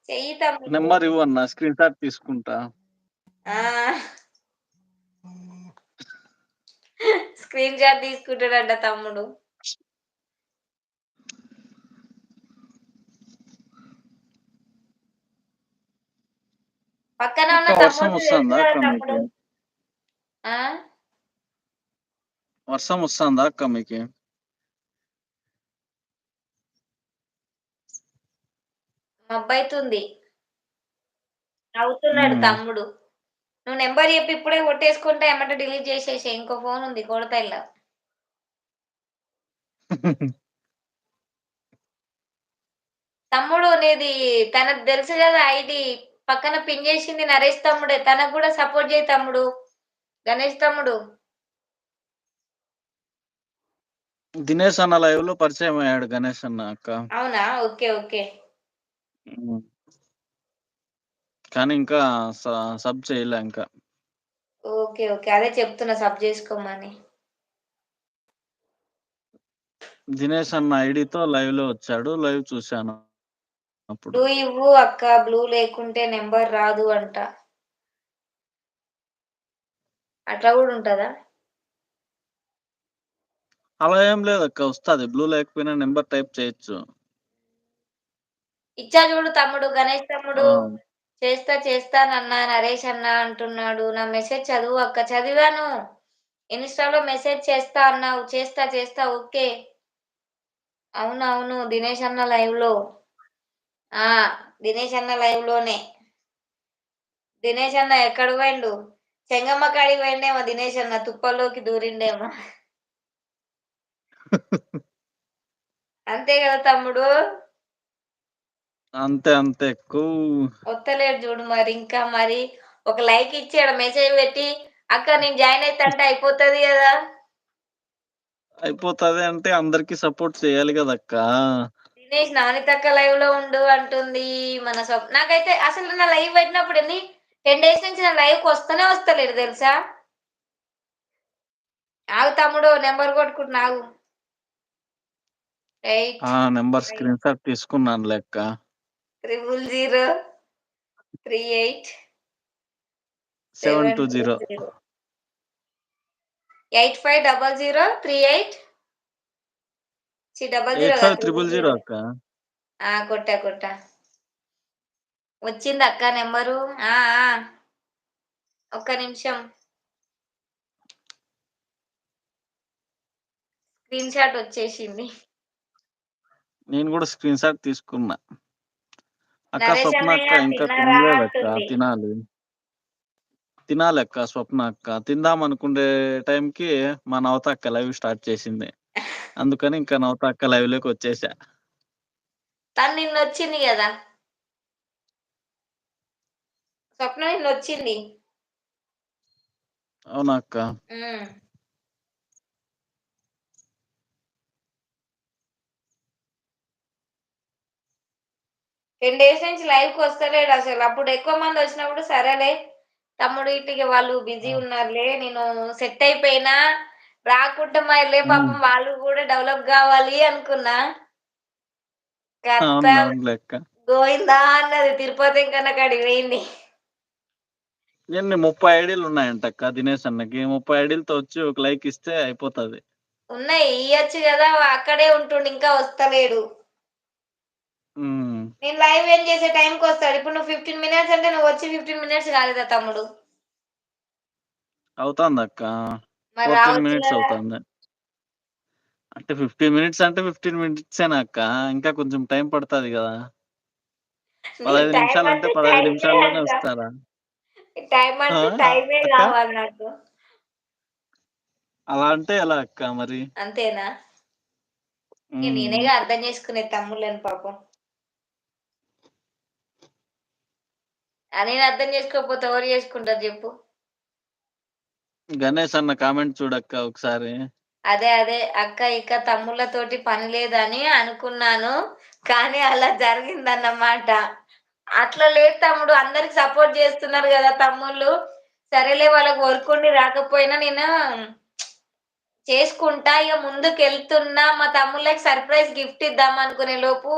చెయ్యి తమ్ముడు. Number ఇవ్వన్నా screen shot తీసుకుంటా. ఆ! స్క్రీన్ షాట్ తీసుకుంటాడంట తమ్ముడు. పక్కన ఉన్న అక్క వర్షం తమ్ముడికి తెలుసు వస్తుందా కదా అక్క తమ్ముడు. మీకి? ఆ! వర్షం వస్తుందా అక్క మీకి? మబ్బైతుంది. నవ్వుతున్నాడు హ్మ్. తమ్ముడు. నువ్వు నంబర్ చెప్పి ఇప్పుడే కొట్టేసుకుంటా ఎమ్మటే డిలీట్ చేసేసేయి. ఇంకో ఫోన్ ఉంది కొడతా ఇలా. తమ్ముడు నీది తనకు తెలుసు కదా ఐడి. పక్కన పిన్ చేసింది నరేష్ తమ్ముడే. తనకు కూడా సపోర్ట్ చేయి తమ్ముడు. గణేష్ తమ్ముడు. దినేష్ అన్న లైవ్ లో పరిచయం అయ్యాడు గణేష్ అన్న అక్క. అవునా? ఓకే. ఓకే. హ్మ్. కానీ ఇంకా సబ్ చేయలే ఇంకా. ఓకే. ఓకే. అదే చెప్తున్నా సబ్ చేసుకోమని. దినేష్ అన్న ఐడితో లైవ్ లో వచ్చాడు. లైవ్ చూశాను అప్పుడు. బ్లూ ఇవ్వు అక్క. బ్లూ లేకుంటే నంబర్ రాదు అంట. అట్లా కూడా ఉంటదా? అలా ఏం లేదక్క వస్తది. బ్లూ లేకపోయినా నెంబర్ టైప్ చేయొచ్చు. ఇచ్చా చూడు తమ్ముడు. గణేష్ తమ్ముడు. ఆ! చేస్తానన్నా నరేష్ అన్న అంటున్నాడు. నా మెసేజ్ చదువు అక్క. చదివాను. ఇన్‌స్టా‌లో మెసేజ్ చేస్తా అన్నావు. చేస్తా. ఓకే. అవునవును. దినేష్ అన్న లైవ్‌లో. ఆ! దినేష్ అన్న లైవ్‌లోనే. దినేష్ అన్న ఎక్కడికి పోయిండు? చెంగమ్మ కాడికి పోయిండేమో దినేష్ అన్న. తుప్పల్లోకి దూరిండేమో. అంతే కదా తమ్ముడు? అంతే. వత్తలేడు చూడు మరి ఇంకా మరి. ఒక లైక్ ఇచ్చి ఆడ మెసేజ్ పెట్టి అక్క నేను జాయిన్ అయితా అంటే అయిపోతది కదా! అయిపోతది అంటే అందరికి సపోర్ట్ చేయాలి కదక్క. దినేష్ నానితక్క లైవ్‌లో ఉండు అంటుంది. మన నాకైతే అసలు నా లైవ్ పెట్టినప్పుడు 10 డేస్ నుంచి నా లైవ్‌కి వస్తలేడు తెలుసా? ఆగు తమ్ముడు నంబర్ కొట్టుకుంటున్నా ఆగు. ఆ! 8 నంబర్ 5 స్క్రీన్ షాట్ తీసుకున్నాను లెక్క. 000 38 720. 720 850038 00 కాదు 8500 000. అక్క. ఆ! కొట్టా. వచ్చిందక్క నంబరు. ఆ! ఒక్క నిమిషం. స్క్రీన్ షాట్ వచ్చేసింది. నేను కూడా స్క్రీన్ షాట్ తీసుకున్నా. అక్క నరేష్ స్వప్న అన్నయ్య అక్క ఇంకా తిన్నారా తినలేదక్క. అంటుంది. తినాలి. తినాలక్క స్వప్న అక్క. తిందాం అనుకునే టైంకి మా నవత అక్క లైవ్ స్టార్ట్ చేసింది. అందుకని ఇంకా నవత అక్క లైవ్‌లోకి వచ్చేసా. తను నిన్నొచ్చింది గదా! స్వప్న నిన్నొచ్చింది. అవునా అక్క? హ్మ్. 10 డేస్ నుంచి లైవ్‌కి వస్తలేడు అసలు. అప్పుడు ఎక్కువ మంది వచ్చినప్పుడు సరేలే తమ్ముడు ఇట్టిగ వాళ్ళు బిజీ ఆ! ఉన్నారులే. నేను సెట్ అయిపోయినా రాకుంటే మళ్ళీ హ్మ్. పాపం వాళ్ళు గూడా డెవలప్ గావాలి అనుకున్నా. ఖతం అవునులే అక్క. గోయిందా అన్నది. తిరుపతి వెంకన్న కాడికి పోయింది. ఎన్ని 30 ఐడీలు ఉన్నాయంటక్క దినేష్ అన్నకి. 30 ఐడీలతో వచ్చి ఒక లైక్ ఇస్తే అయిపోతది. ఉన్నాయి. ఇయ్యొచ్చు గదా! అక్కడే ఉంటుండు ఇంకా వస్తలేడు. హ్మ్. నేను లైవ్ ఎండ్ చేసే టైంకొస్తాడు. ఇప్పుడు నువ్వు 15 మినిట్స్ అంటే నువ్వొచ్చి 15 మినిట్స్ కాలేదా తమ్ముడు? అవుతాందక్క. మరి 14 రావచ్చు మినిట్స్ గదా! అవుతాంది. అంటే 15 మినిట్స్ అంటే 15 మినిట్సేనా అక్క. ఇంకా కొంచెం టైం పడతది గదా! నీ 15 టైం నిమిషాలంటే అంటే 15 టైమే నిమిషాల్లోనే అంట. వస్తారా? టైం ఆ! అంటే టైమే అక్క? గావాలి నాకు. అలా అంటే ఎలా అక్క మరి? అంతేనా? ఇగ హ్మ్. నేనేగా అర్థం చేసుకునేది తమ్ముళ్ళని పాపం. నేను అర్థం చేసుకోకపోతే ఎవరు చేసుకుంటారు జెప్పు? గణేష్ అన్న కామెంట్ చూడక్క ఒకసారి. అదే. అక్క ఇక తమ్ముళ్ళతోటి పని లేదని అనుకున్నాను. కానీ అలా జరిగిందన్నమాట. అట్లా లేదు తమ్ముడు. అందరికి సపోర్ట్ జేస్తున్నారు గదా తమ్ముళ్ళు. సరేలే వాళ్ళకి వర్క్ ఉండి రాకపోయినా నేను చేసుకుంటా. ఇగ ముందుకెళ్తున్నా. మా తమ్ముళ్ళకి సర్ప్రైజ్ గిఫ్ట్ ఇద్దాం అనుకునే లోపు